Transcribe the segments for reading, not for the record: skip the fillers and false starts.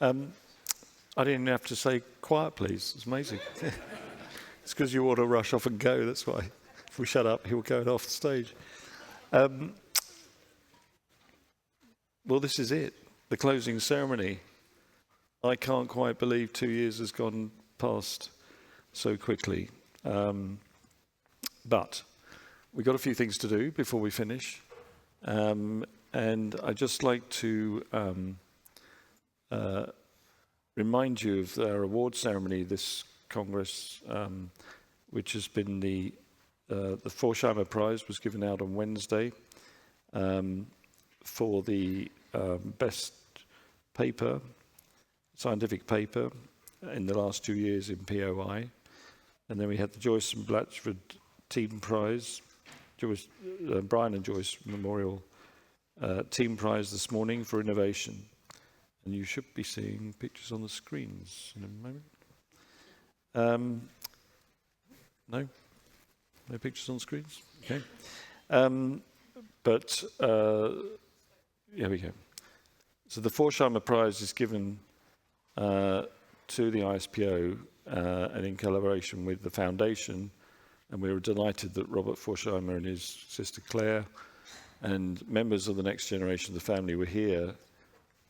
I didn't have to say quiet, please. It's amazing. It's because you ought to rush off and go. That's why. If we shut up, he'll go off the stage. Well, this is it. The closing ceremony. I can't quite believe 2 years has gone past so quickly. But we've got a few things to do before we finish. And I'd just like to remind you of our award ceremony this Congress, which has been the Forsheimer Prize was given out on Wednesday for the best paper, scientific paper in the last 2 years in POI. And then we had the Joyce and Blatchford Team Prize, Brian and Joyce Memorial Team Prize this morning for innovation. And you should be seeing pictures on the screens in a moment. No? No pictures on screens? Okay. But here we go. So the Forsheimer Prize is given to the I.S.P.O. And in collaboration with the foundation, and we were delighted that Robert Forsheimer and his sister Claire and members of the next generation of the family were here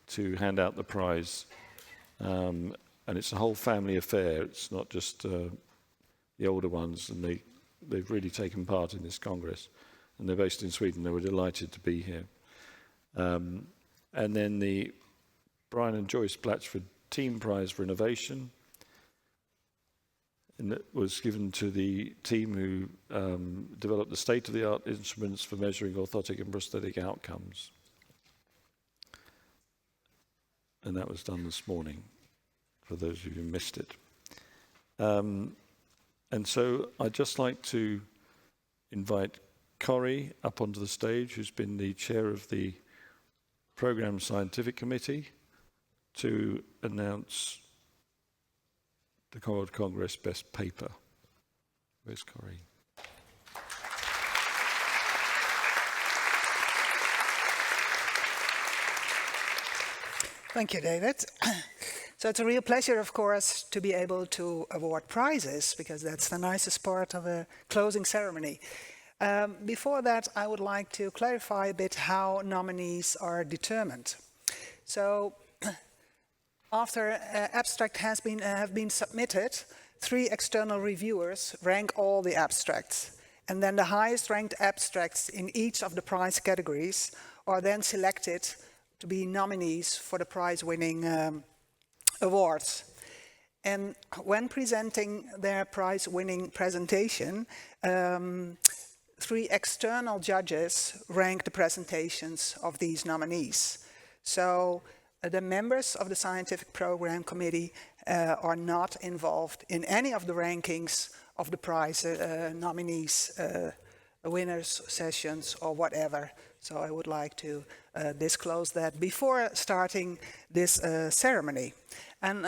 to hand out the prize. And it's a whole family affair. It's not just the older ones, and they've really taken part in this Congress. And they're based in Sweden. They were delighted to be here. And then the Brian and Joyce Blatchford Team Prize for Innovation, and it was given to the team who developed the state-of-the-art instruments for measuring orthotic and prosthetic outcomes. And that was done this morning, for those of you who missed it. And so I'd just like to invite Corrie up onto the stage, who's been the chair of the Programme Scientific Committee, to announce the World Congress Best Paper. Where's Corrie? Thank you, David. So it's a real pleasure, of course, to be able to award prizes, because that's the nicest part of a closing ceremony. Before that, I would like to clarify a bit how nominees are determined. So after abstract have been submitted, 3 external reviewers rank all the abstracts. And then the highest ranked abstracts in each of the prize categories are then selected to be nominees for the prize-winning awards. And when presenting their prize-winning presentation, 3 external judges rank the presentations of these nominees. So the members of the Scientific Program Committee are not involved in any of the rankings of the prize nominees, winners, sessions, or whatever. So I would like to disclose that before starting this ceremony. And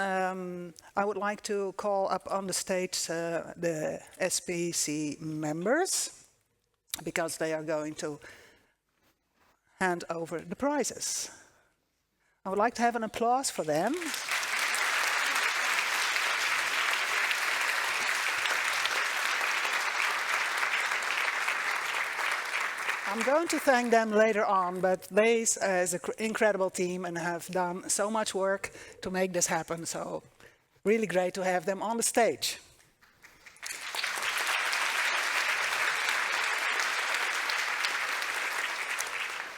I would like to call up on the stage the SPC members, because they are going to hand over the prizes. I would like to have an applause for them. I'm going to thank them later on, but they is an incredible team and have done so much work to make this happen. So really great to have them on the stage.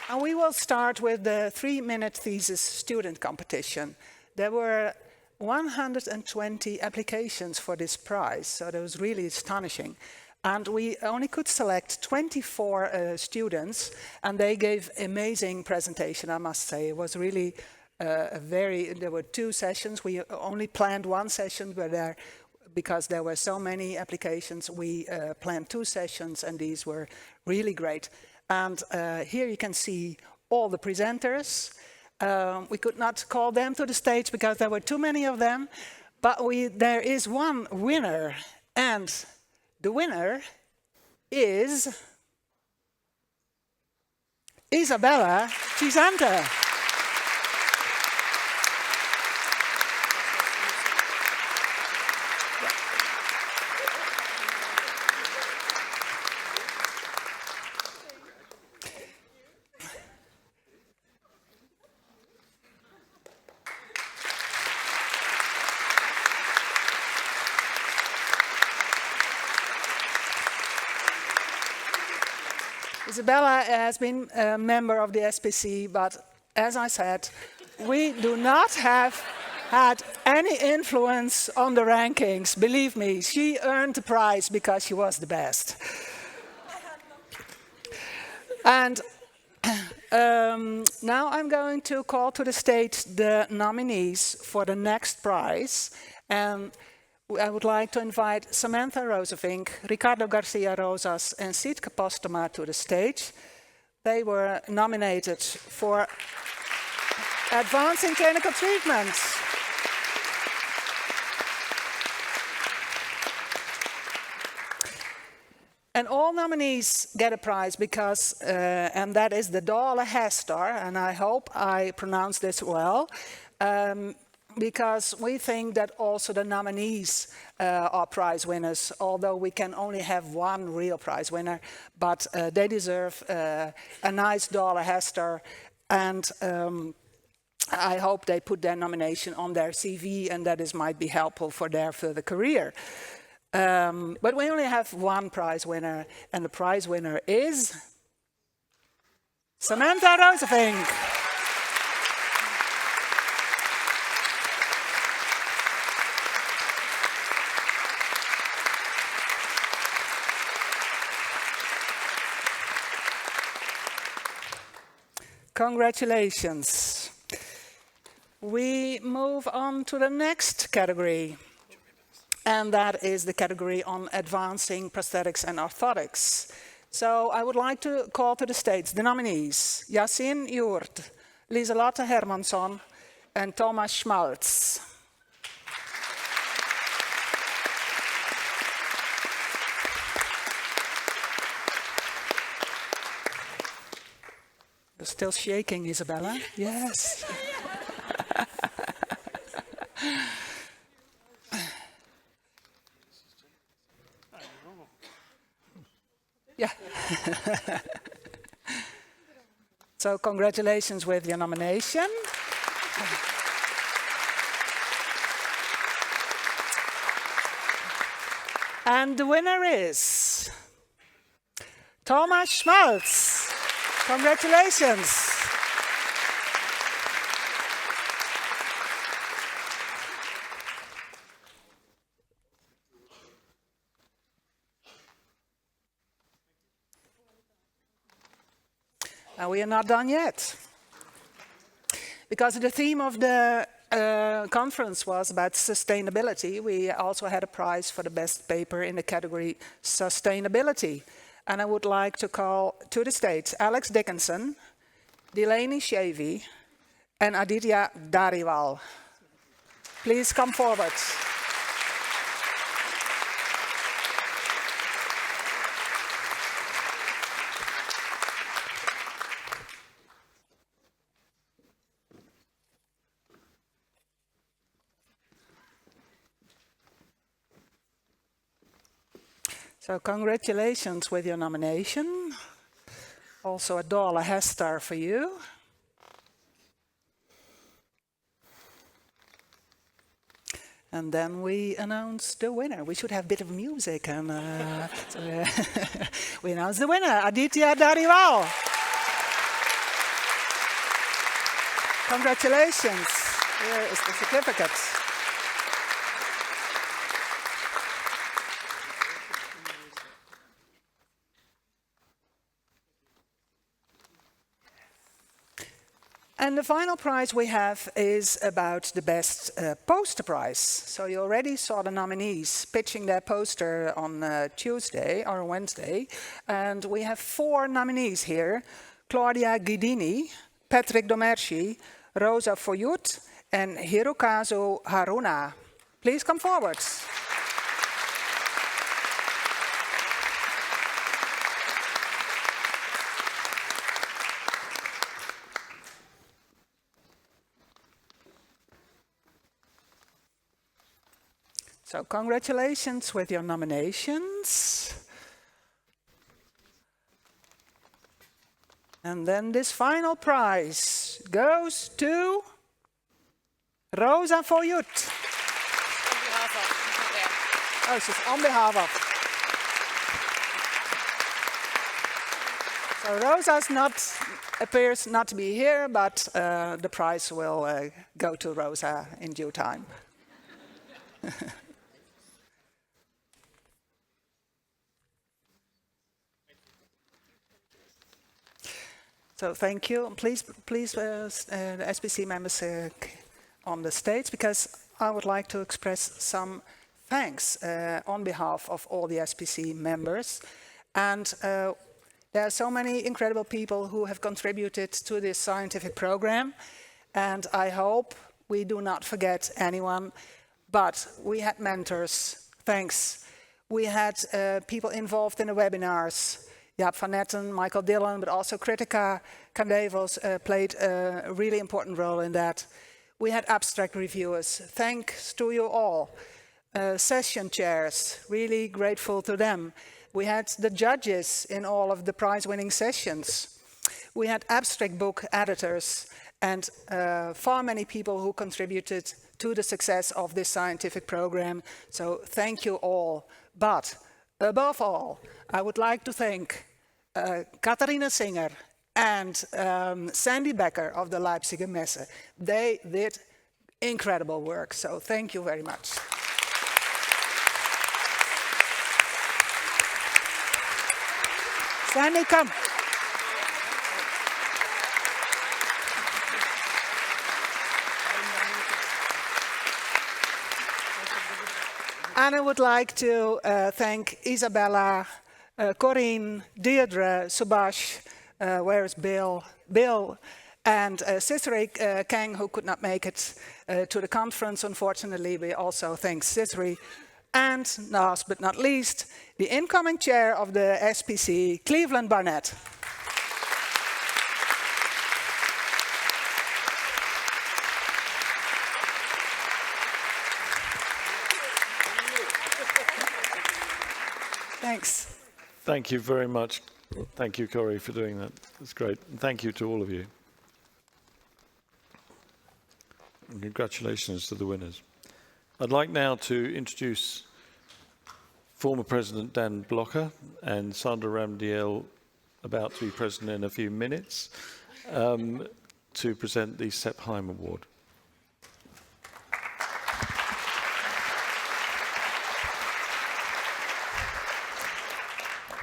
And we will start with the 3-minute thesis student competition. There were 120 applications for this prize, so that was really astonishing. And we only could select 24 students, and they gave amazing presentation, I must say. It was really there were 2 sessions. We only planned 1 session, but because there were so many applications, we planned 2 sessions, and these were really great. And here you can see all the presenters. We could not call them to the stage because there were too many of them, but there is one winner, and the winner is Isabella Cisanta. Isabella has been a member of the SPC, but as I said, we do not have had any influence on the rankings. Believe me, she earned the prize because she was the best. And now I'm going to call to the stage the nominees for the next prize. And I would like to invite Samantha Rosevink, Ricardo Garcia Rosas, and Sietke Postema to the stage. They were nominated for advancing clinical treatments. And all nominees get a prize because, and that is the Dale Hestar, and I hope I pronounced this well, because we think that also the nominees are prize winners, although we can only have one real prize winner, but they deserve a nice Dale Hestar, and I hope they put their nomination on their CV, and that might be helpful for their further career. But we only have one prize winner, and the prize winner is Samantha Rosevink. Congratulations. We move on to the next category. And that is the category on advancing prosthetics and orthotics. So I would like to call to the stage the nominees, Yasin Joert, Lieselotte Hermansson, and Thomas Schmalz. You're still shaking, Isabella? Yes. Yeah. So congratulations with your nomination. And the winner is Thomas Schmalz. Congratulations. And we are not done yet. Because the theme of the conference was about sustainability, we also had a prize for the best paper in the category sustainability. And I would like to call to the stage Alex Dickinson, Delaney Shavy, and Aditya Dariwal. Please come forward. So congratulations with your nomination. Also a Dale Hestar for you. And then we announce the winner. We should have a bit of music. And we announce the winner, Aditya Dariwal. Congratulations. Here is the certificate. And the final prize we have is about the best poster prize. So you already saw the nominees pitching their poster on Tuesday or Wednesday. And we have 4 nominees here. Claudia Guidini, Patrick Domerci, Rosa Foyut, and Hirokazu Haruna. Please come forward. So congratulations with your nominations. And then this final prize goes to Rosa Foyut. Oh, she's on behalf of. So Rosa appears not to be here, but the prize will go to Rosa in due time. So thank you. Please, the SPC members on the stage, because I would like to express some thanks on behalf of all the SPC members. And there are so many incredible people who have contributed to this scientific program, and I hope we do not forget anyone. But we had mentors, thanks. We had people involved in the webinars. Jaap van Netten, Michael Dillon, but also Kritika Kandevos played a really important role in that. We had abstract reviewers. Thanks to you all. Session chairs, really grateful to them. We had the judges in all of the prize-winning sessions. We had abstract book editors and far many people who contributed to the success of this scientific program. So thank you all. But above all, I would like to thank Katharina Singer and Sandy Becker of the Leipziger Messe. They did incredible work, so thank you very much. Sandy, come. And I would like to thank Isabella, Corinne, Deirdre, Subhash, where's Bill, and Cicely Kang, who could not make it to the conference, unfortunately. We also thank Cicely. And last but not least, the incoming chair of the SPC, Cleveland Barnett. Thanks. Thank you very much. Thank you, Corey, for doing that. That's great. And thank you to all of you. And congratulations to the winners. I'd like now to introduce former President Dan Blocker and Sandra Ramdiel, about to be president in a few minutes, to present the Sepp Heim Award.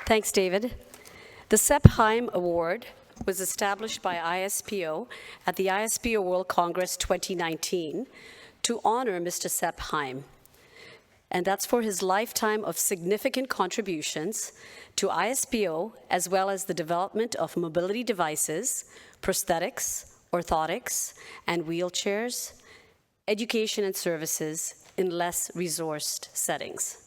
Thanks, David. The Sepp Heim Award was established by I.S.P.O. at the I.S.P.O. World Congress 2019 to honor Mr. Sepp Heim. And that's for his lifetime of significant contributions to I.S.P.O. as well as the development of mobility devices, prosthetics, orthotics, and wheelchairs, education and services in less resourced settings.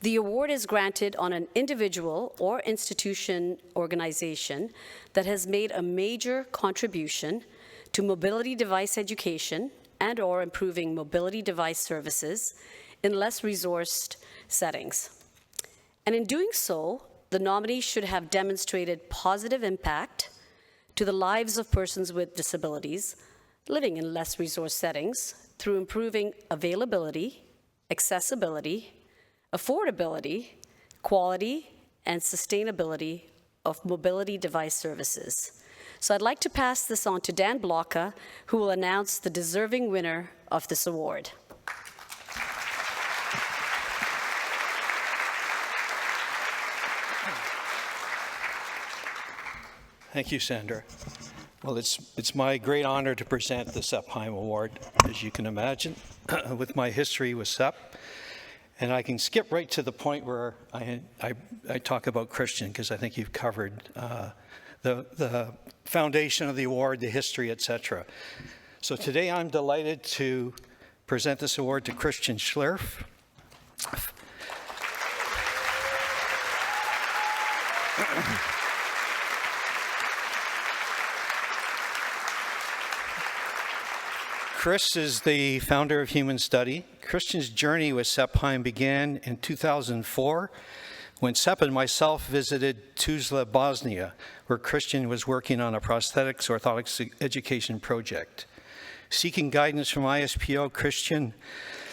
The award is granted on an individual or institution organization that has made a major contribution to mobility device education and/or improving mobility device services in less resourced settings. And in doing so, the nominee should have demonstrated positive impact to the lives of persons with disabilities living in less resourced settings through improving availability, accessibility, affordability, quality, and sustainability of mobility device services. So I'd like to pass this on to Dan Blocker, who will announce the deserving winner of this award. Thank you, Sandra. Well, it's my great honor to present the Sepp Heim Award, as you can imagine, with my history with Sepp. And I can skip right to the point where I talk about Christian, because I think you've covered the foundation of the award, the history, etc. So today I'm delighted to present this award to Christian Schlerf. Chris is the founder of Human Study. Christian's journey with Sepp Heim began in 2004 when Sepp and myself visited Tuzla, Bosnia, where Christian was working on a prosthetics orthotics education project. Seeking guidance from I.S.P.O., Christian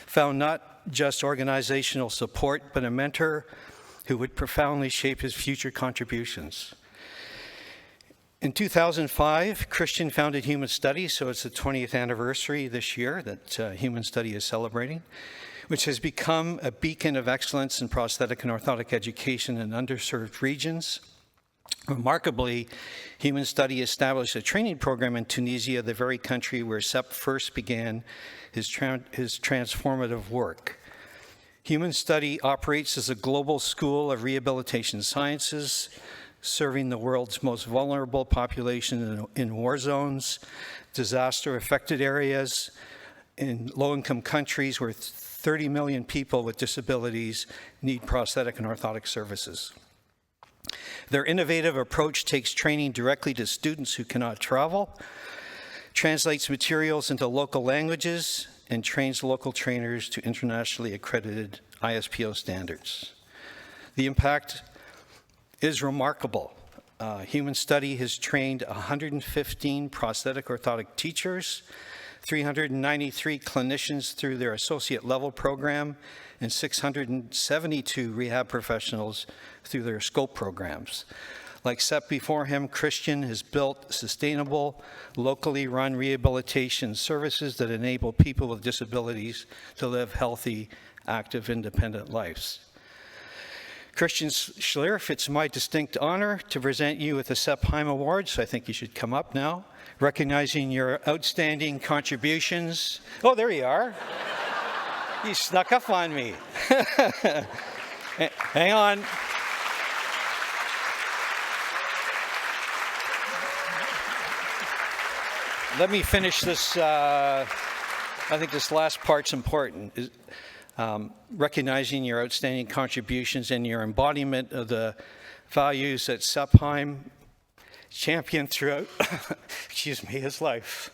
found not just organizational support, but a mentor who would profoundly shape his future contributions. In 2005, Christian founded Human Study, so it's the 20th anniversary this year that Human Study is celebrating, which has become a beacon of excellence in prosthetic and orthotic education in underserved regions. Remarkably, Human Study established a training program in Tunisia, the very country where SEP first began his transformative work. Human Study operates as a global school of rehabilitation sciences, serving the world's most vulnerable population in war zones, disaster-affected areas, in low-income countries where 30 million people with disabilities need prosthetic and orthotic services. Their innovative approach takes training directly to students who cannot travel, translates materials into local languages, and trains local trainers to internationally accredited I.S.P.O standards. The impact is remarkable. Human Study has trained 115 prosthetic orthotic teachers, 393 clinicians through their associate level program, and 672 rehab professionals through their scope programs. Like SEP before him, Christian has built sustainable, locally run rehabilitation services that enable people with disabilities to live healthy, active, independent lives. Christian Schlerf, it's my distinct honor to present you with the SEP Heim Award, so I think you should come up now, recognizing your outstanding contributions. Oh, there you are. You snuck up on me. Hang on. Let me finish this. I think this last part's important. Recognizing your outstanding contributions and your embodiment of the values that SEP Heim championed throughout excuse me, his life.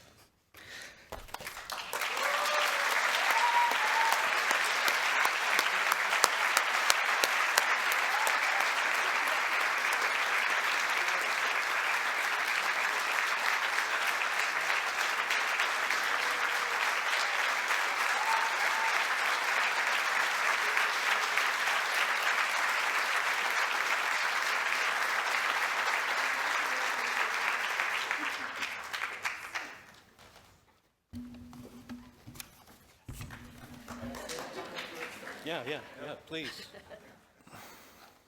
Yeah, please.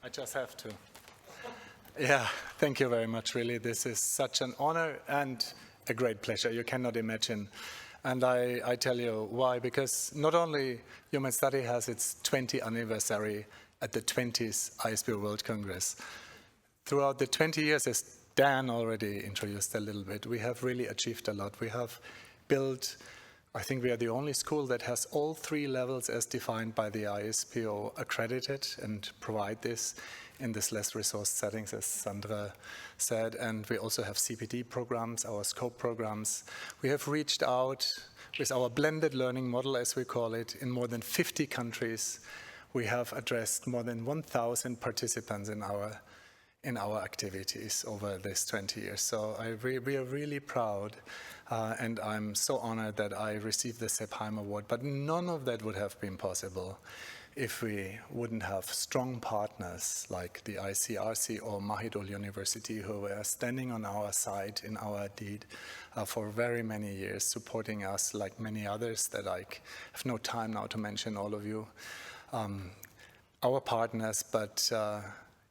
I just have to. Yeah, thank you very much, really. This is such an honor and a great pleasure. You cannot imagine. And I tell you why, because not only Human Study has its 20th anniversary at the 20th I.S.P.O World Congress. Throughout the 20 years, as Dan already introduced a little bit, we have really achieved a lot. We have built, I think we are the only school that has all 3 levels as defined by the I.S.P.O accredited and provide this in this less resourced settings, as Sandra said. And we also have CPD programs, our scope programs. We have reached out with our blended learning model, as we call it, in more than 50 countries. We have addressed more than 1,000 participants in our activities over this 20 years. So we are really proud, and I'm so honored that I received the SEP Heim Award. But none of that would have been possible if we wouldn't have strong partners like the ICRC or Mahidol University, who were standing on our side in our deed for very many years, supporting us like many others that I have no time now to mention all of you. Our partners, but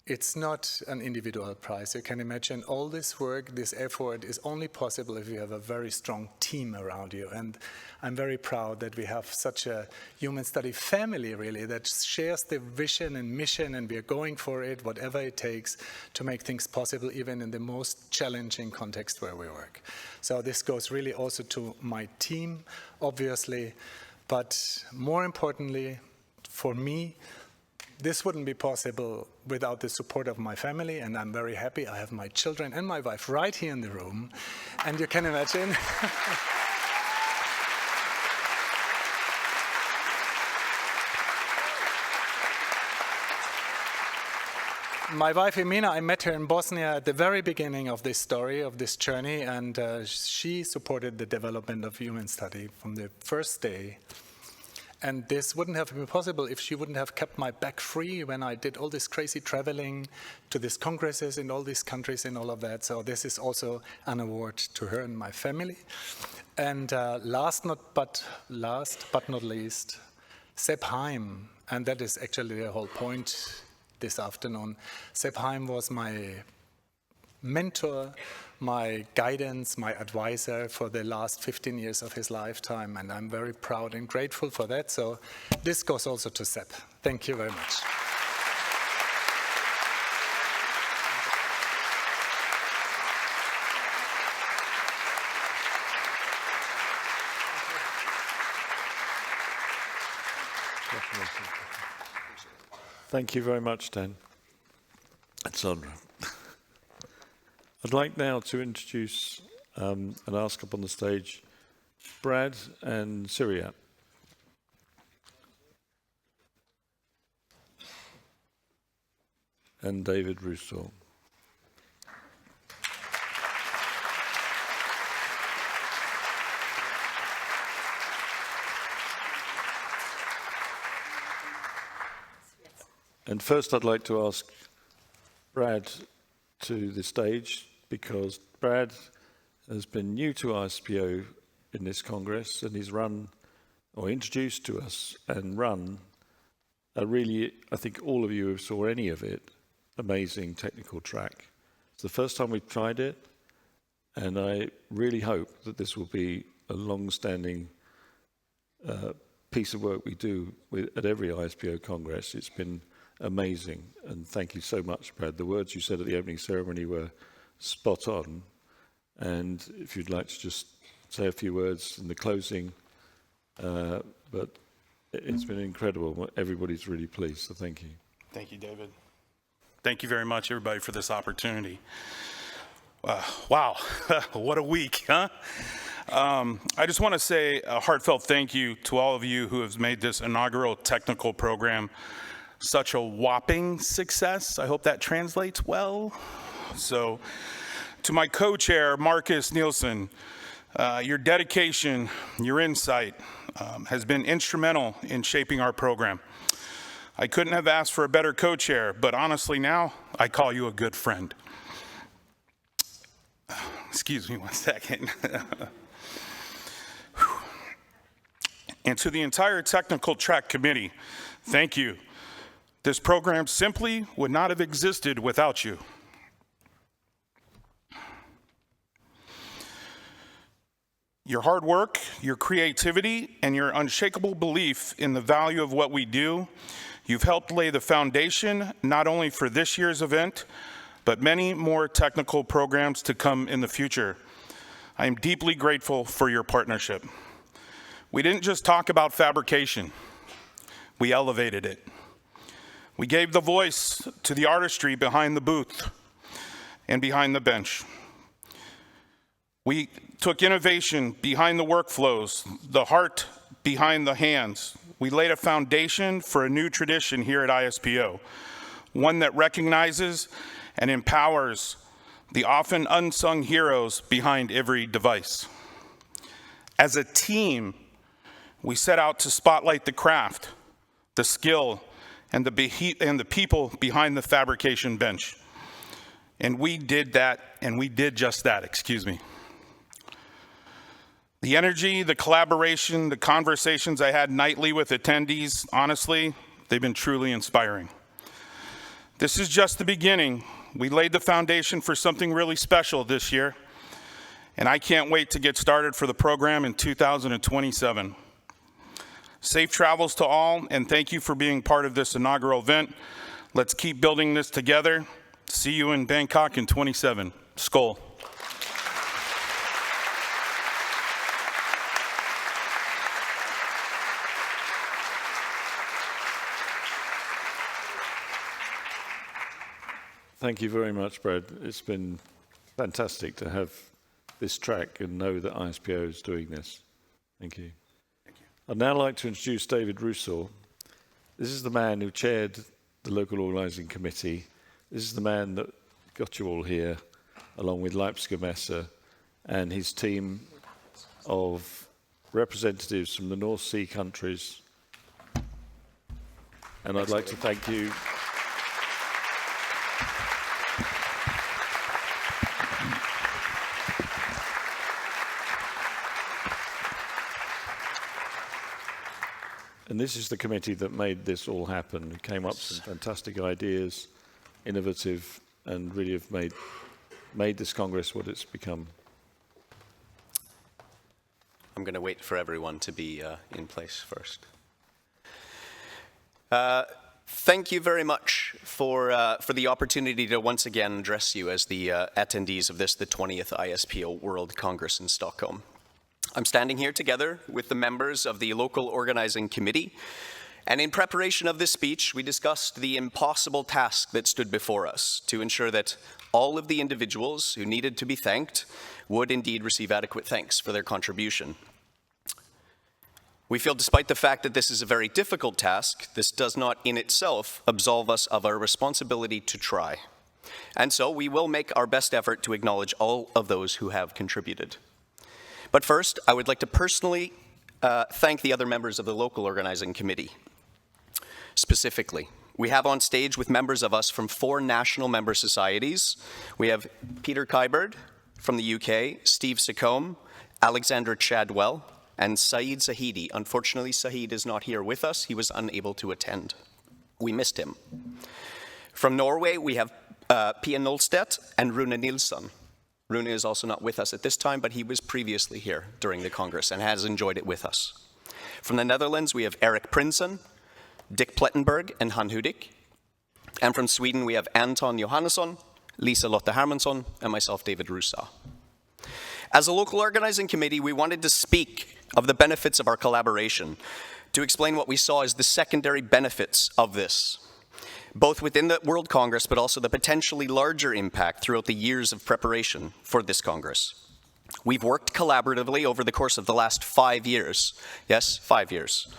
it's not an individual prize. You can imagine all this work, this effort is only possible if you have a very strong team around you. And I'm very proud that we have such a Human Study family, really, that shares the vision and mission, and we are going for it, whatever it takes, to make things possible, even in the most challenging context where we work. So this goes really also to my team, obviously, but more importantly, for me, this wouldn't be possible without the support of my family, and I'm very happy I have my children and my wife right here in the room. And you can imagine. My wife, Emina, I met her in Bosnia at the very beginning of this story, of this journey, and she supported the development of Human Study from the first day. And this wouldn't have been possible if she wouldn't have kept my back free when I did all this crazy traveling to these congresses in all these countries and all of that. So this is also an award to her and my family. And last but not least, Sepp Heim. And that is actually the whole point this afternoon. Sepp Heim was my mentor, my guidance, my advisor for the last 15 years of his lifetime, and I'm very proud and grateful for that. So this goes also to Sepp. Thank you very much. Thank you very much, Dan and Sandra. I'd like now to introduce and ask up on the stage Brad and Syria. And David Rousseau. And first I'd like to ask Brad to the stage, because Brad has been new to I.S.P.O in this Congress, and he's run, or introduced to us and run, a really, I think all of you who saw any of it, amazing technical track. It's the first time we've tried it, and I really hope that this will be a long-standing piece of work we do at every I.S.P.O Congress. It's been amazing, and thank you so much, Brad. The words you said at the opening ceremony were spot on, and if you'd like to just say a few words in the closing, but it's been incredible. Everybody's really pleased, so thank you. Thank you, David. Thank you very much, everybody, for this opportunity. Wow, what a week, huh? I just want to say a heartfelt thank you to all of you who have made this inaugural technical program such a whopping success. I hope that translates well. So, to my co-chair, Marcus Nielsen, your dedication, your insight has been instrumental in shaping our program. I couldn't have asked for a better co-chair, but honestly now, I call you a good friend. Excuse me one second. And to the entire technical track committee, thank you. This program simply would not have existed without you. Your hard work, your creativity, and your unshakable belief in the value of what we do, you've helped lay the foundation not only for this year's event, but many more technical programs to come in the future. I am deeply grateful for your partnership. We didn't just talk about fabrication, we elevated it. We gave the voice to the artistry behind the booth and behind the bench. We took innovation behind the workflows, the heart behind the hands. We laid a foundation for a new tradition here at I.S.P.O, one that recognizes and empowers the often unsung heroes behind every device. As a team, we set out to spotlight the craft, the skill, and the people behind the fabrication bench. And we did that, and we did just that, excuse me. The energy, the collaboration, the conversations I had nightly with attendees, honestly, they've been truly inspiring. This is just the beginning. We laid the foundation for something really special this year, and I can't wait to get started for the program in 2027. Safe travels to all, and thank you for being part of this inaugural event. Let's keep building this together. See you in Bangkok in 27. Skål. Thank you very much, Brad. It's been fantastic to have this track and know that I.S.P.O is doing this. Thank you. I'd now like to introduce David Rousseau. This is the man who chaired the local organising committee. This is the man that got you all here, along with I.S.P.O Messe and his team of representatives from the North Sea countries And I'd like to thank you. And this is the committee that made this all happen. It came up with some fantastic ideas, innovative, and really have made this Congress what it's become. I'm going to wait for everyone to be in place first. Thank you very much for the opportunity to once again address you as the attendees of the 20th I.S.P.O World Congress in Stockholm. I'm standing here together with the members of the local organizing committee, and in preparation of this speech, we discussed the impossible task that stood before us to ensure that all of the individuals who needed to be thanked would indeed receive adequate thanks for their contribution. We feel despite the fact that this is a very difficult task, this does not in itself absolve us of our responsibility to try. And so we will make our best effort to acknowledge all of those who have contributed. But first, I would like to personally thank the other members of the local organizing committee. Specifically, we have on stage with members of us from 4 national member societies. We have Peter Kyberd from the UK, Steve Secombe, Alexander Chadwell, and Saeed Sahidi. Unfortunately, Saeed is not here with us. He was unable to attend. We missed him. From Norway, we have Pia Nolstedt and Rune Nilsson. Rune is also not with us at this time, but he was previously here during the Congress and has enjoyed it with us. From the Netherlands, we have Erik Prinsen, Dick Plettenberg, and Han Hudik. And from Sweden, we have Anton Johannesson, Lisa Lotte Hermansson, and myself, David Rusa. As a local organizing committee, we wanted to speak of the benefits of our collaboration, to explain what we saw as the secondary benefits of this, both within the World Congress, but also the potentially larger impact throughout the years of preparation for this Congress. We've worked collaboratively over the course of the last 5 years, yes, 5 years,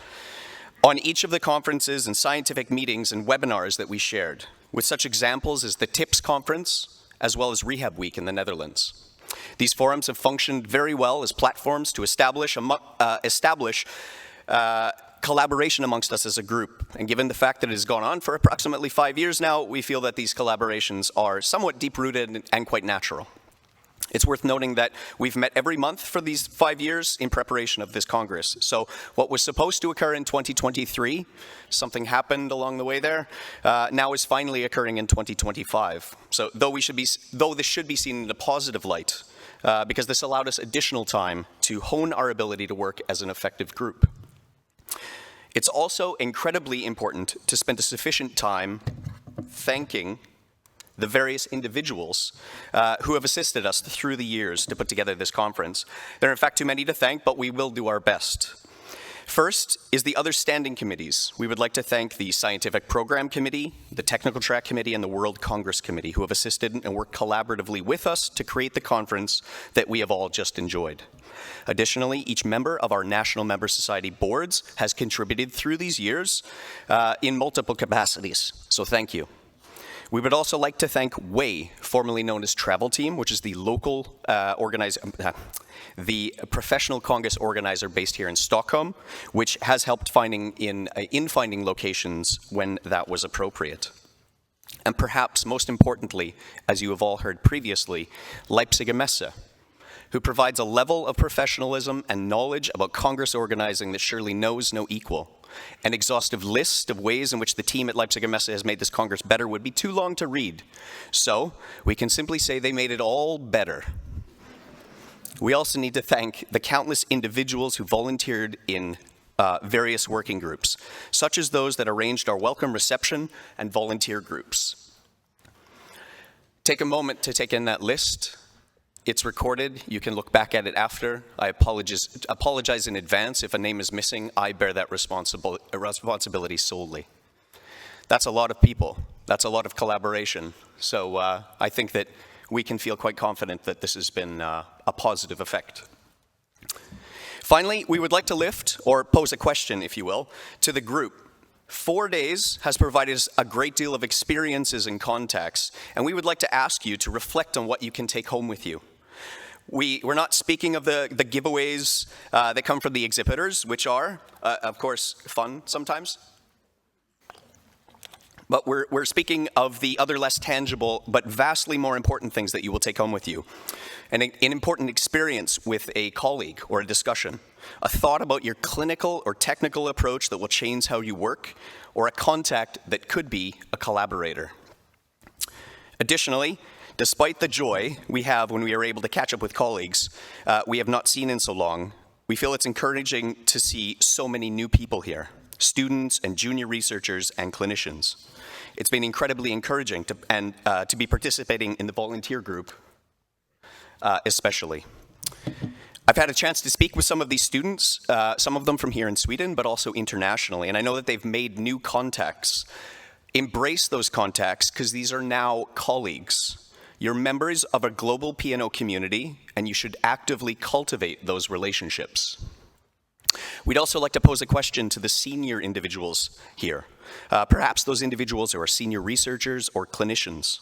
on each of the conferences and scientific meetings and webinars that we shared, with such examples as the TIPS conference, as well as Rehab Week in the Netherlands. These forums have functioned very well as platforms to establish collaboration amongst us as a group. And given the fact that it has gone on for approximately 5 years now, we feel that these collaborations are somewhat deep-rooted and quite natural. It's worth noting that we've met every month for these 5 years in preparation of this Congress. So what was supposed to occur in 2023, something happened along the way there, now is finally occurring in 2025. So though this should be seen in a positive light, because this allowed us additional time to hone our ability to work as an effective group. It's also incredibly important to spend a sufficient time thanking the various individuals who have assisted us through the years to put together this conference. There are in fact too many to thank, but we will do our best. First is the other standing committees. We would like to thank the Scientific Program Committee, the Technical Track Committee, and the World Congress Committee, who have assisted and worked collaboratively with us to create the conference that we have all just enjoyed. Additionally, each member of our National Member Society boards has contributed through these years in multiple capacities, so thank you. We would also like to thank WAY, formerly known as Travel Team, which is the local the professional Congress organizer based here in Stockholm, which has helped finding locations when that was appropriate. And perhaps most importantly, as you have all heard previously, I.S.P.O Messe, who provides a level of professionalism and knowledge about Congress organizing that surely knows no equal. An exhaustive list of ways in which the team at I.S.P.O Messe has made this Congress better would be too long to read. So we can simply say they made it all better. We also need to thank the countless individuals who volunteered in various working groups, such as those that arranged our welcome reception and volunteer groups. Take a moment to take in that list. It's recorded. You can look back at it after. I apologize in advance if a name is missing. I bear that responsibility solely. That's a lot of people. That's a lot of collaboration. So I think that we can feel quite confident that this has been a positive effect. Finally, we would like to lift, or pose a question, if you will, to the group. 4 days has provided us a great deal of experiences and contacts, and we would like to ask you to reflect on what you can take home with you. We're not speaking of the giveaways that come from the exhibitors, which are, of course, fun sometimes. But we're speaking of the other less tangible but vastly more important things that you will take home with you. An important experience with a colleague or a discussion, a thought about your clinical or technical approach that will change how you work, or a contact that could be a collaborator. Additionally, despite the joy we have when we are able to catch up with colleagues we have not seen in so long, we feel it's encouraging to see so many new people here, students and junior researchers and clinicians. It's been incredibly encouraging to be participating in the volunteer group, especially. I've had a chance to speak with some of these students, some of them from here in Sweden, but also internationally, and I know that they've made new contacts. Embrace those contacts, because these are now colleagues. You're members of a global P&O community, and you should actively cultivate those relationships. We'd also like to pose a question to the senior individuals here. Perhaps those individuals who are senior researchers or clinicians.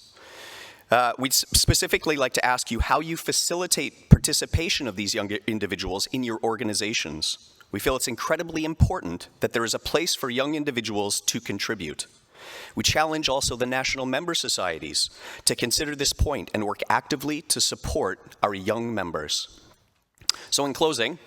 We'd specifically like to ask you how you facilitate participation of these young individuals in your organizations. We feel it's incredibly important that there is a place for young individuals to contribute. We challenge also the national member societies to consider this point and work actively to support our young members. So in closing,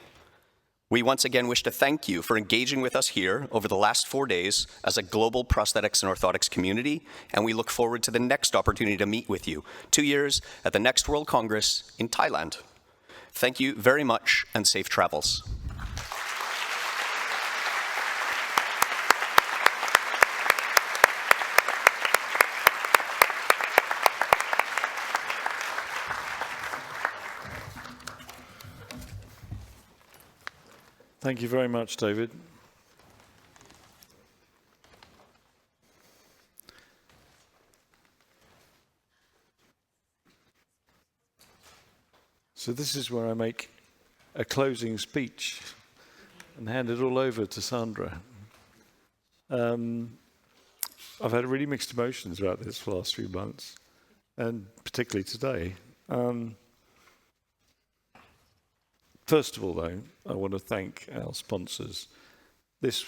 we once again wish to thank you for engaging with us here over the last 4 days as a global prosthetics and orthotics community, and we look forward to the next opportunity to meet with you 2 years at the next World Congress in Thailand. Thank you very much, and safe travels. Thank you very much, David. So this is where I make a closing speech and hand it all over to Sandra. I've had really mixed emotions about this for the last few months, and particularly today. First of all, though, I want to thank our sponsors. This,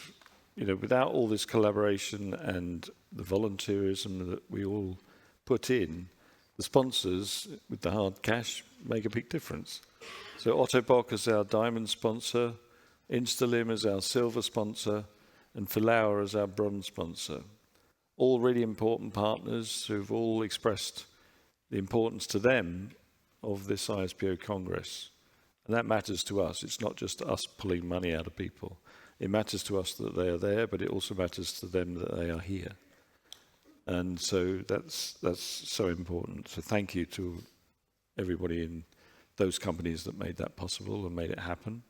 without all this collaboration and the volunteerism that we all put in, the sponsors with the hard cash make a big difference. So Otto Bock is our diamond sponsor, Instalim is our silver sponsor, and Filauer is our bronze sponsor. All really important partners who've all expressed the importance to them of this I.S.P.O. Congress. And that matters to us. It's not just us pulling money out of people. It matters to us that they are there, but it also matters to them that they are here. And so that's so important. So thank you to everybody in those companies that made that possible and made it happen.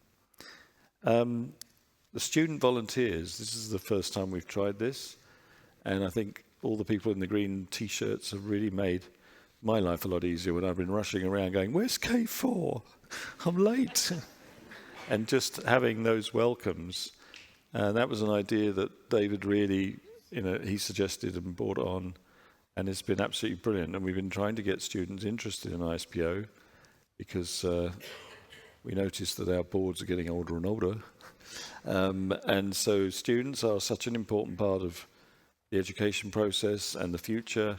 The student volunteers, this is the first time we've tried this. And I think all the people in the green T-shirts have really made my life a lot easier when I've been rushing around going, where's K4? I'm late. And just having those welcomes, that was an idea that David really, he suggested and brought on, and it's been absolutely brilliant. And we've been trying to get students interested in I.S.P.O. because we noticed that our boards are getting older and older. And so students are such an important part of the education process and the future,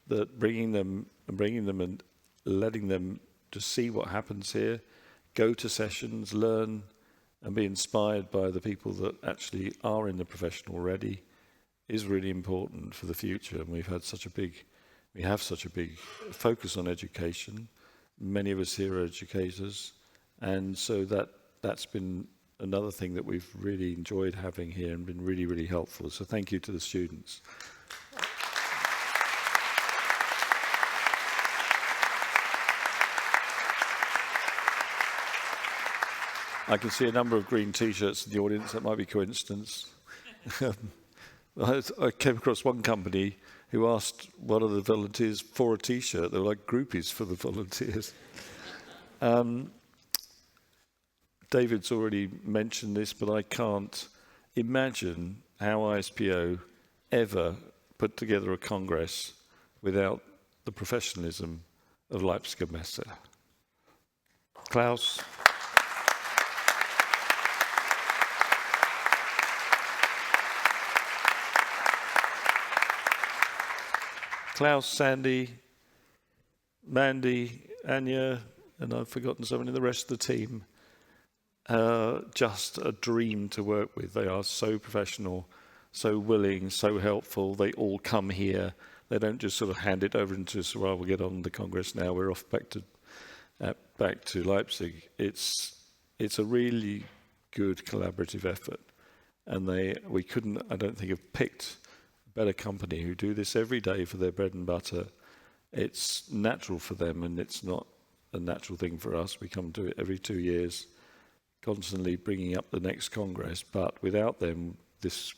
that bringing them and letting them to see what happens here, go to sessions, learn, and be inspired by the people that actually are in the profession already is really important for the future. And we have such a big focus on education. Many of us here are educators, and so that's been another thing that we've really enjoyed having here and been really, really helpful. So thank you to the students. I can see a number of green T-shirts in the audience. That might be coincidence. I came across one company who asked one of the volunteers for a T-shirt. They were like groupies for the volunteers. David's already mentioned this, but I can't imagine how I.S.P.O. ever put together a congress without the professionalism of Leipziger Messe. Klaus. Klaus, Sandy, Mandy, Anya, and I've forgotten so many of the rest of the team. Just a dream to work with. They are so professional, so willing, so helpful. They all come here. They don't just sort of hand it over into us, well, we'll get on the Congress now, we're off back to Leipzig. It's a really good collaborative effort. And we couldn't, I don't think, have picked a better company who do this every day for their bread and butter. It's natural for them, and it's not a natural thing for us. We come to it every 2 years, constantly bringing up the next Congress. But without them, this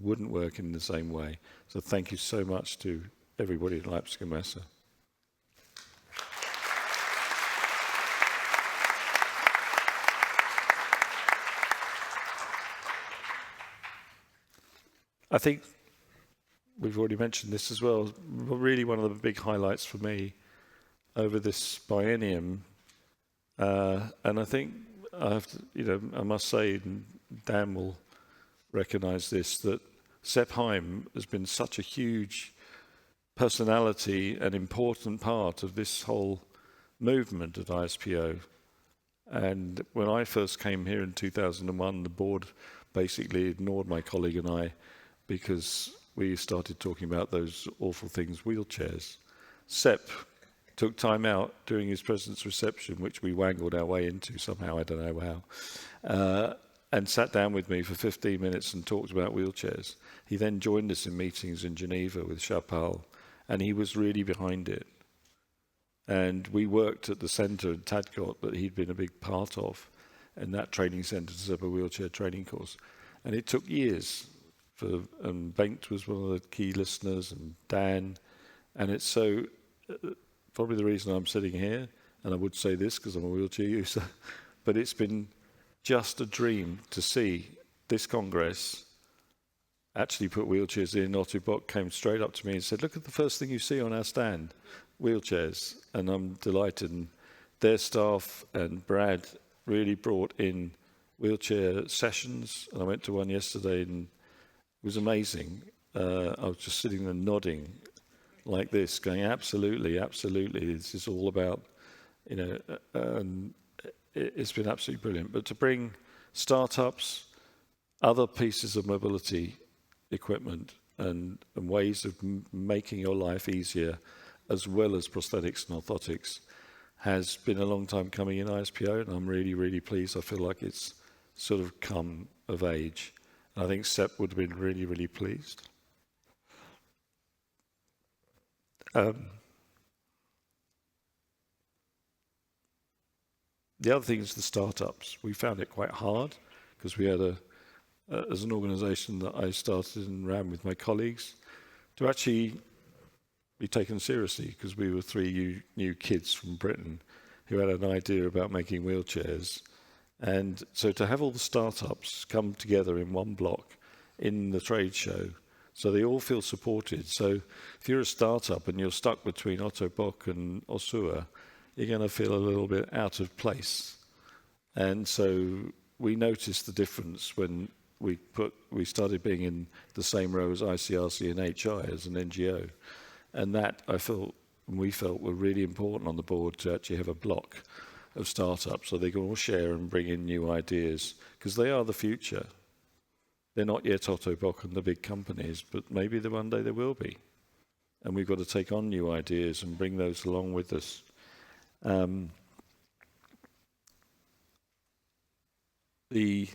wouldn't work in the same way. So thank you so much to everybody at Leipzig and Messe. I think we've already mentioned this as well. Really, one of the big highlights for me over this biennium, and I think I have to, I must say, and Dan will recognise this, that Sepp Heim has been such a huge personality and important part of this whole movement at I.S.P.O. And when I first came here in 2001, the board basically ignored my colleague and I because we started talking about those awful things, wheelchairs. Sepp took time out during his president's reception, which we wangled our way into somehow, I don't know how, and sat down with me for 15 minutes and talked about wheelchairs. He then joined us in meetings in Geneva with Chapal, and he was really behind it. And we worked at the centre in Tadcott that he'd been a big part of, and that training centre to set up a wheelchair training course. And it took years. And Bengt was one of the key listeners, and Dan. And it's so, probably the reason I'm sitting here, and I would say this because I'm a wheelchair user, but it's been just a dream to see this Congress actually put wheelchairs in. Otto Bock came straight up to me and said, look at the first thing you see on our stand, wheelchairs. And I'm delighted. And their staff and Brad really brought in wheelchair sessions. And I went to one yesterday and it was amazing. I was just sitting there nodding like this, going, absolutely, absolutely. This is all about, it's been absolutely brilliant. But to bring startups, other pieces of mobility equipment and ways of making your life easier, as well as prosthetics and orthotics, has been a long time coming in I.S.P.O, and I'm really, really pleased. I feel like it's sort of come of age. And I think Sepp would have been really, really pleased. The other thing is the startups. We found it quite hard because we had as an organisation that I started and ran with my colleagues, to actually be taken seriously, because we were three new kids from Britain who had an idea about making wheelchairs. And so to have all the startups come together in one block in the trade show, so they all feel supported. So if you're a startup and you're stuck between Otto Bock and Osua, you're going to feel a little bit out of place. And so we noticed the difference when we started being in the same row as ICRC and HI as an NGO. And that we felt were really important on the board, to actually have a block of startups so they can all share and bring in new ideas, because they are the future. They're not yet Otto Bock and the big companies, but maybe one day they will be. And we've got to take on new ideas and bring those along with us. The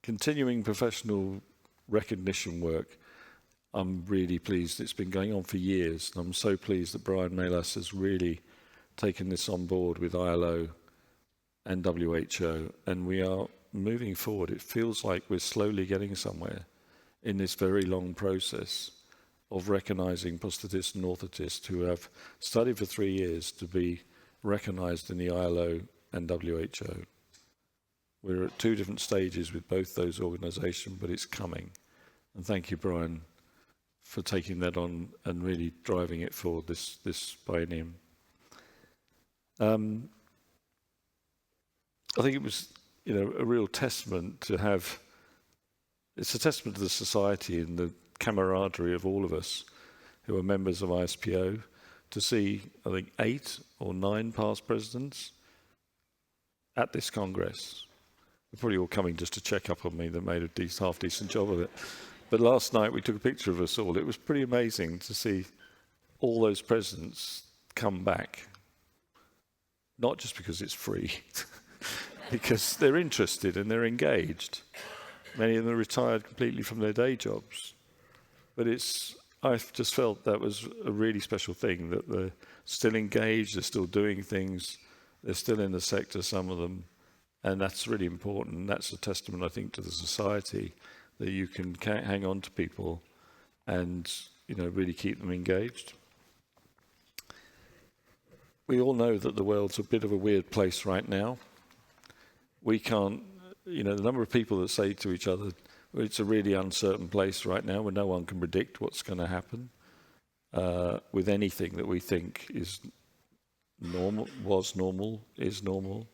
continuing professional recognition work, I'm really pleased. It's been going on for years. And I'm so pleased that Brian Melas has really taken this on board with ILO and WHO. And we are moving forward. It feels like we're slowly getting somewhere in this very long process of recognising prosthetists and orthotists who have studied for 3 years to be recognised in the ILO and WHO. We're at 2 different stages with both those organisations, but it's coming. And thank you, Brian, for taking that on and really driving it forward this biennium. I think it was, a real testament to have. It's a testament to the society and the camaraderie of all of us who are members of I.S.P.O. to see, I think, 8 or 9 past presidents at this Congress. They're probably all coming just to check up on me. They made a half-decent job of it. But last night we took a picture of us all. It was pretty amazing to see all those presidents come back. Not just because it's free, because they're interested and they're engaged. Many of them are retired completely from their day jobs. But I've just felt that was a really special thing, that they're still engaged, they're still doing things, they're still in the sector, some of them, and that's really important. That's a testament, I think, to the society, that you can hang on to people and, you know, really keep them engaged. We all know that the world's a bit of a weird place right now. We can't, you know, the number of people that say to each other, well, it's a really uncertain place right now where no one can predict what's going to happen with anything that we think is normal, is normal.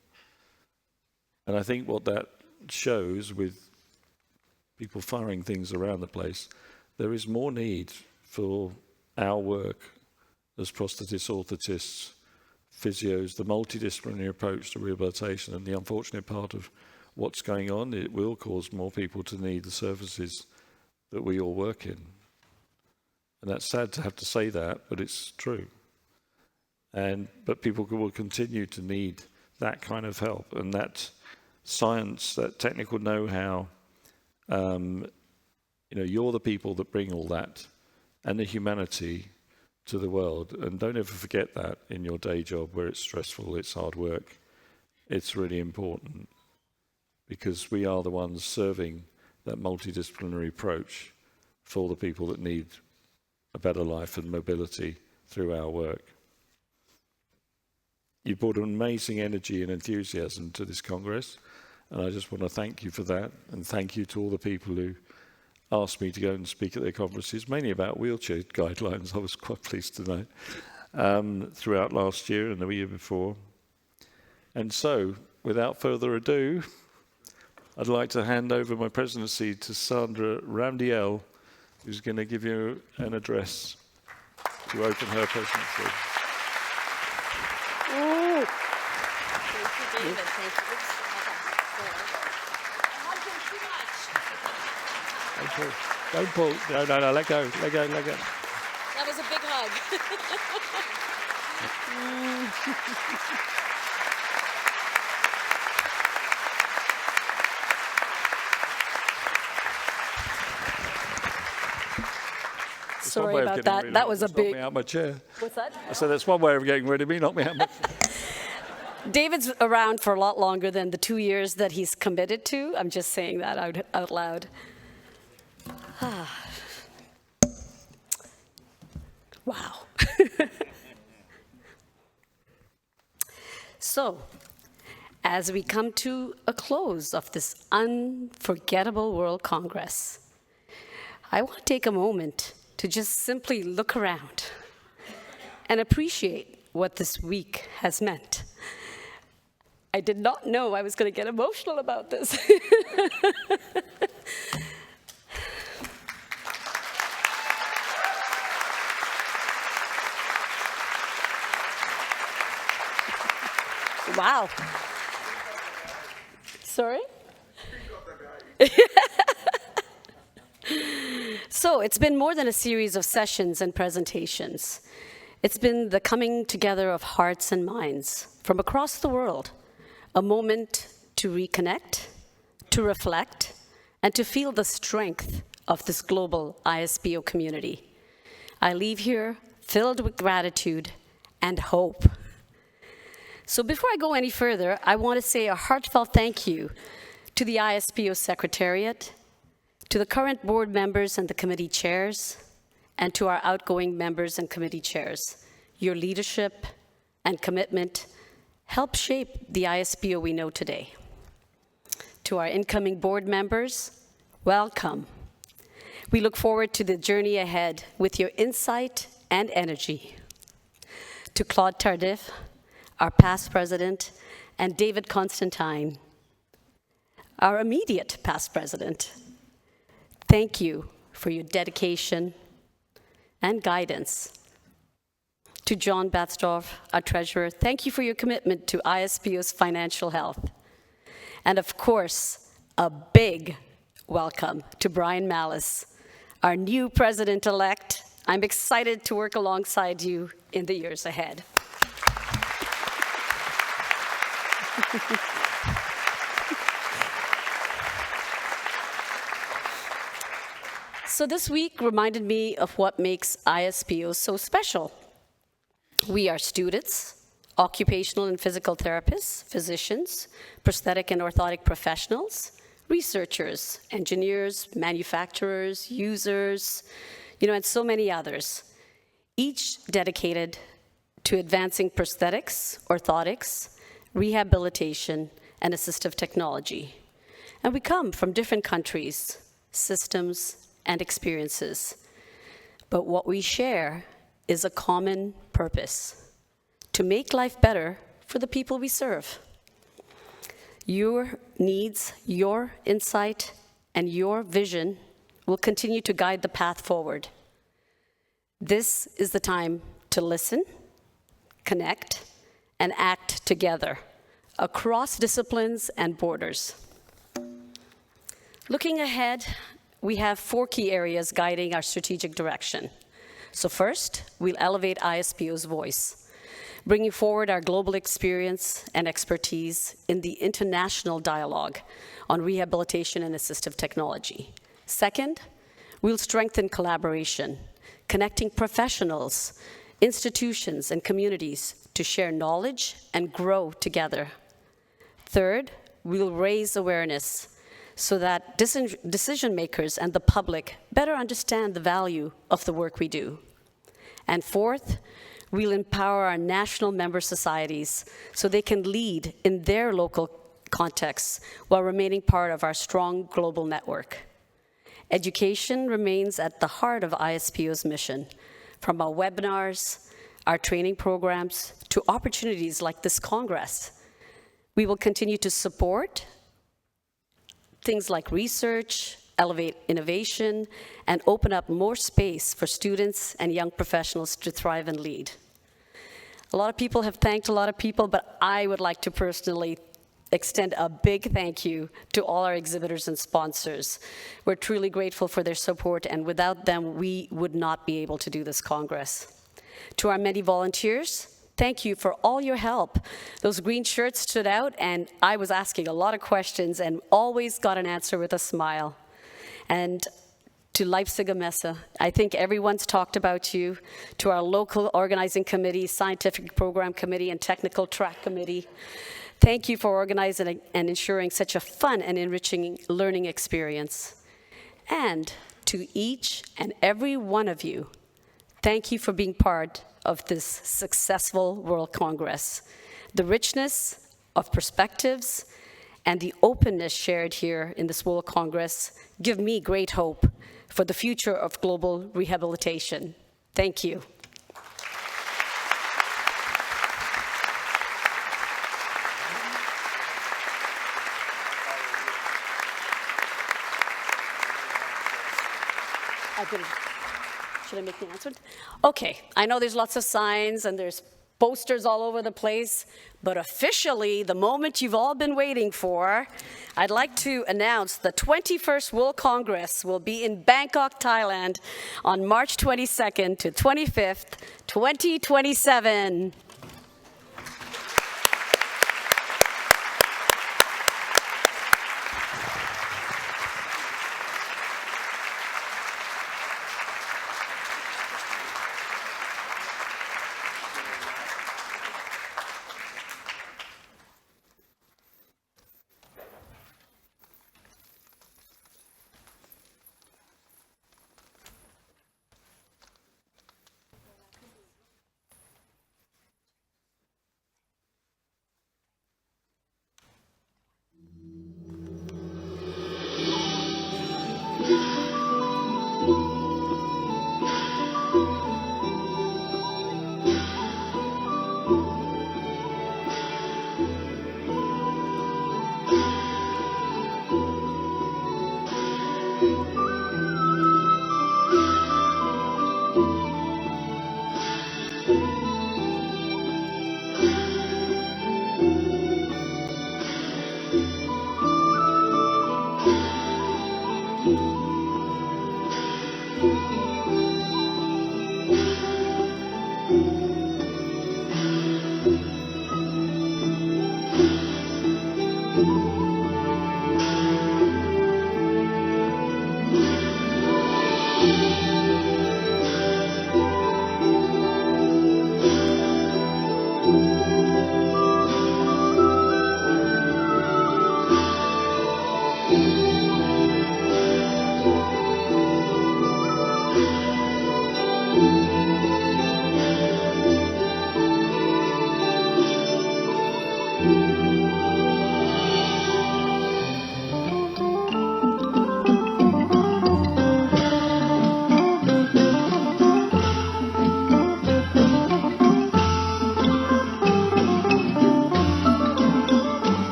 And I think what that shows, with people firing things around the place, there is more need for our work as prosthetists, orthotists, physios, the multidisciplinary approach to rehabilitation. And the unfortunate part of what's going on, it will cause more people to need the services that we all work in. And that's sad to have to say that, but it's true. But people will continue to need that kind of help, and that science, that technical know-how. You know, you're the people that bring all that and the humanity to the world. And don't ever forget that in your day job, where it's stressful, it's hard work. It's really important, because we are the ones serving that multidisciplinary approach for the people that need a better life and mobility through our work. You brought an amazing energy and enthusiasm to this Congress, and I just want to thank you for that, and thank you to all the people who asked me to go and speak at their conferences, mainly about wheelchair guidelines. I was quite pleased to know, throughout last year and the year before. And so, without further ado, I'd like to hand over my presidency to Sandra Ramdiel, who's going to give you an address to open her presidency. Thank you, David. Thank you. Don't pull. No, let go. That was a big hug. Sorry about that. That was a big. Knock me out my chair. What's that? I said that's one way of getting rid of me. Knock me out my chair. David's around for a lot longer than the 2 years that he's committed to. I'm just saying that out loud. Wow. So, as we come to a close of this unforgettable World Congress, I want to take a moment to just simply look around and appreciate what this week has meant. I did not know I was going to get emotional about this. Wow. Sorry? So it's been more than a series of sessions and presentations. It's been the coming together of hearts and minds from across the world, a moment to reconnect, to reflect, and to feel the strength of this global I.S.P.O. community. I leave here filled with gratitude and hope. So before I go any further, I want to say a heartfelt thank you to the I.S.P.O. Secretariat, to the current board members and the committee chairs, and to our outgoing members and committee chairs. Your leadership and commitment helped shape the I.S.P.O. we know today. To our incoming board members, welcome. We look forward to the journey ahead with your insight and energy. To Claude Tardif, our past president, and David Constantine, our immediate past president, thank you for your dedication, and guidance. To John Batzdorf, our treasurer, thank you for your commitment to I.S.P.O.'s financial health. And of course, a big welcome to Brian Malice, our new president-elect. I'm excited to work alongside you in the years ahead. So this week reminded me of what makes I.S.P.O. so special. We are students, occupational and physical therapists, physicians, prosthetic and orthotic professionals, researchers, engineers, manufacturers, users, and so many others, each dedicated to advancing prosthetics, orthotics, rehabilitation, and assistive technology. And we come from different countries, systems, and experiences. But what we share is a common purpose: to make life better for the people we serve. Your needs, your insight, and your vision will continue to guide the path forward. This is the time to listen, connect, and act together across disciplines and borders. Looking ahead, we have 4 key areas guiding our strategic direction. So first, we'll elevate I.S.P.O.'s voice, bringing forward our global experience and expertise in the international dialogue on rehabilitation and assistive technology. Second, we'll strengthen collaboration, connecting professionals, institutions, and communities to share knowledge and grow together. Third, we'll raise awareness so that decision makers and the public better understand the value of the work we do. And fourth, we'll empower our national member societies so they can lead in their local contexts while remaining part of our strong global network. Education remains at the heart of I.S.P.O.'s mission, from our webinars, our training programs, to opportunities like this Congress. We will continue to support things like research, elevate innovation, and open up more space for students and young professionals to thrive and lead. A lot of people have thanked a lot of people, but I would like to personally extend a big thank you to all our exhibitors and sponsors. We're truly grateful for their support, and without them, we would not be able to do this Congress. To our many volunteers, thank you for all your help. Those green shirts stood out, and I was asking a lot of questions and always got an answer with a smile. And to Leipziger Messe, I think everyone's talked about you. To our local organizing committee, scientific program committee, and technical track committee, thank you for organizing and ensuring such a fun and enriching learning experience. And to each and every one of you, thank you for being part of this successful World Congress. The richness of perspectives and the openness shared here in this World Congress give me great hope for the future of global rehabilitation. Thank you. Should I make the announcement? Okay, I know there's lots of signs and there's posters all over the place, but officially, the moment you've all been waiting for, I'd like to announce the 21st World Congress will be in Bangkok, Thailand on March 22nd to 25th, 2027.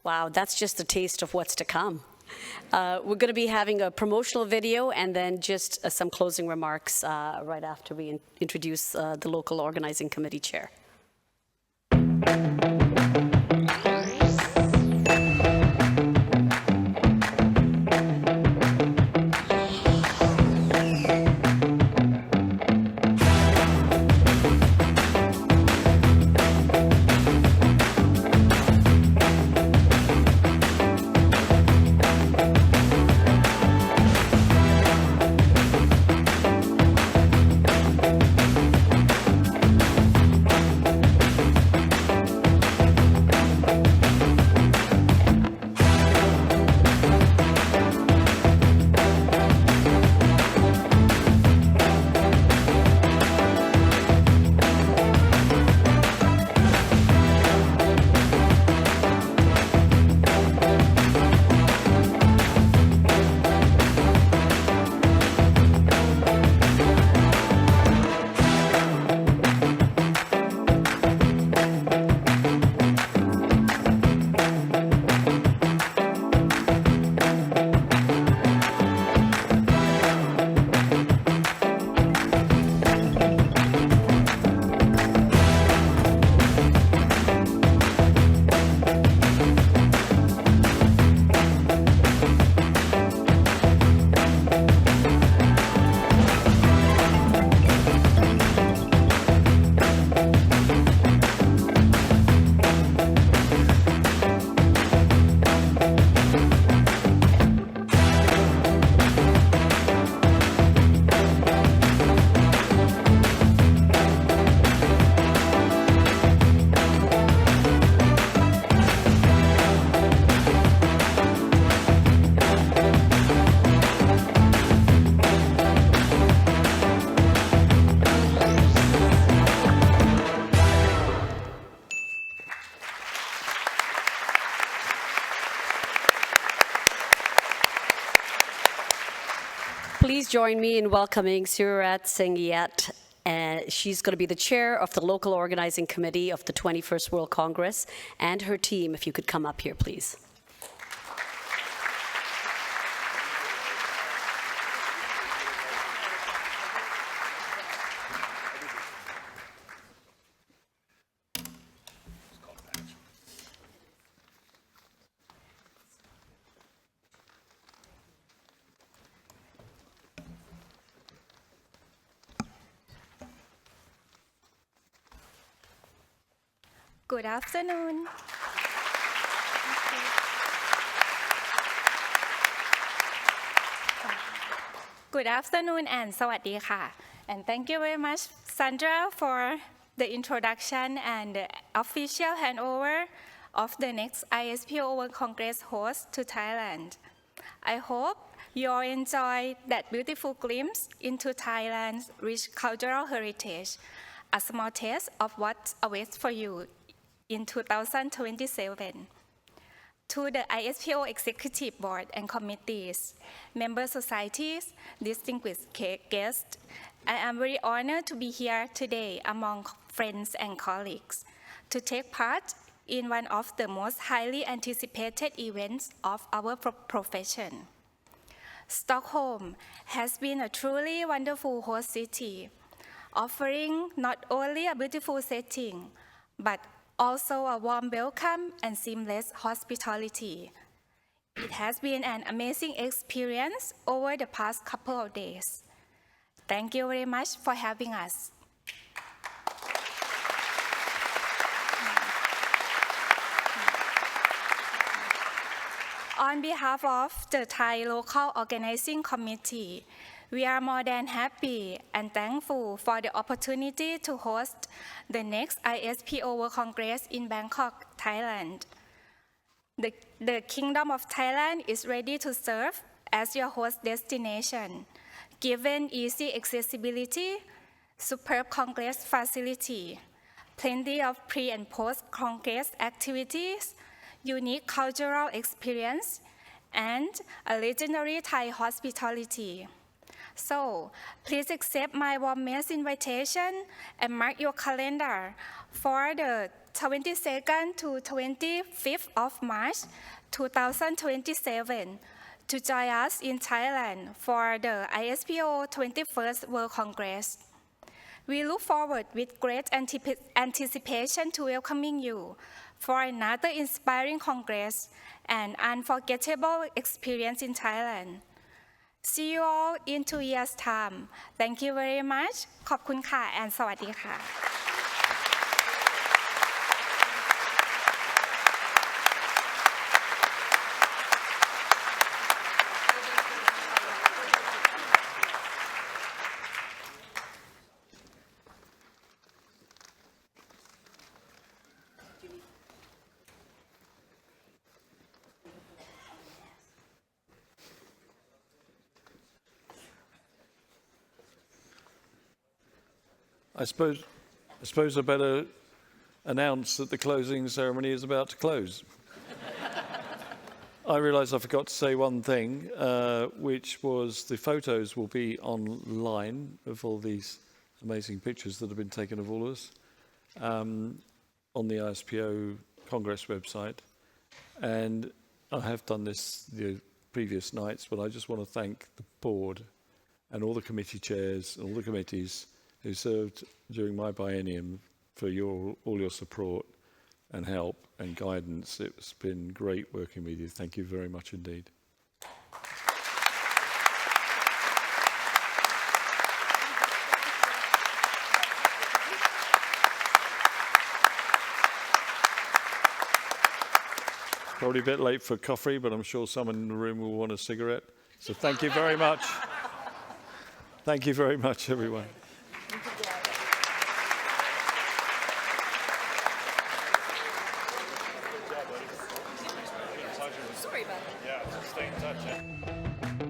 Wow, that's just a taste of what's to come. We're going to be having a promotional video and then just some closing remarks right after we introduce the local organizing committee chair. Please join me in welcoming Surat Singhiat. She's going to be the chair of the local organizing committee of the 21st World Congress, and her team, if you could come up here, please. Good afternoon. Good afternoon and สวัสดีค่ะ and thank you very much Sandra for the introduction and the official handover of the next I.S.P.O World Congress host to Thailand. I hope you all enjoy that beautiful glimpse into Thailand's rich cultural heritage, a small taste of what awaits for you in 2027. To the I.S.P.O Executive Board and Committees, member societies, distinguished guests, I am very honored to be here today among friends and colleagues to take part in one of the most highly anticipated events of our profession. Stockholm has been a truly wonderful host city, offering not only a beautiful setting, but also a warm welcome and seamless hospitality. It has been an amazing experience over the past couple of days. Thank you very much for having us. On behalf of the Thai Local Organizing Committee, we are more than happy and thankful for the opportunity to host the next I.S.P.O World Congress in Bangkok, Thailand. The Kingdom of Thailand is ready to serve as your host destination, given easy accessibility, superb Congress facility, plenty of pre- and post-Congress activities, unique cultural experience, and a legendary Thai hospitality. So, please accept my warmest invitation and mark your calendar for the 22nd to 25th of March 2027 to join us in Thailand for the I.S.P.O 21st World Congress. We look forward with great anticipation to welcoming you for another inspiring Congress and unforgettable experience in Thailand. See you all in 2 years' time. Thank you very much. ขอบคุณค่ะ and สวัสดีค่ะ I suppose I better announce that the closing ceremony is about to close. I realise I forgot to say one thing, which was the photos will be online of all these amazing pictures that have been taken of all of us on the I.S.P.O Congress website. And I have done this the previous nights, but I just want to thank the board and all the committee chairs and all the committees who served during my biennium for all your support and help and guidance. It's been great working with you. Thank you very much indeed. Probably a bit late for coffee, but I'm sure someone in the room will want a cigarette. So thank you very much. Thank you very much, everyone. Sorry about that. Yeah, stay in touch.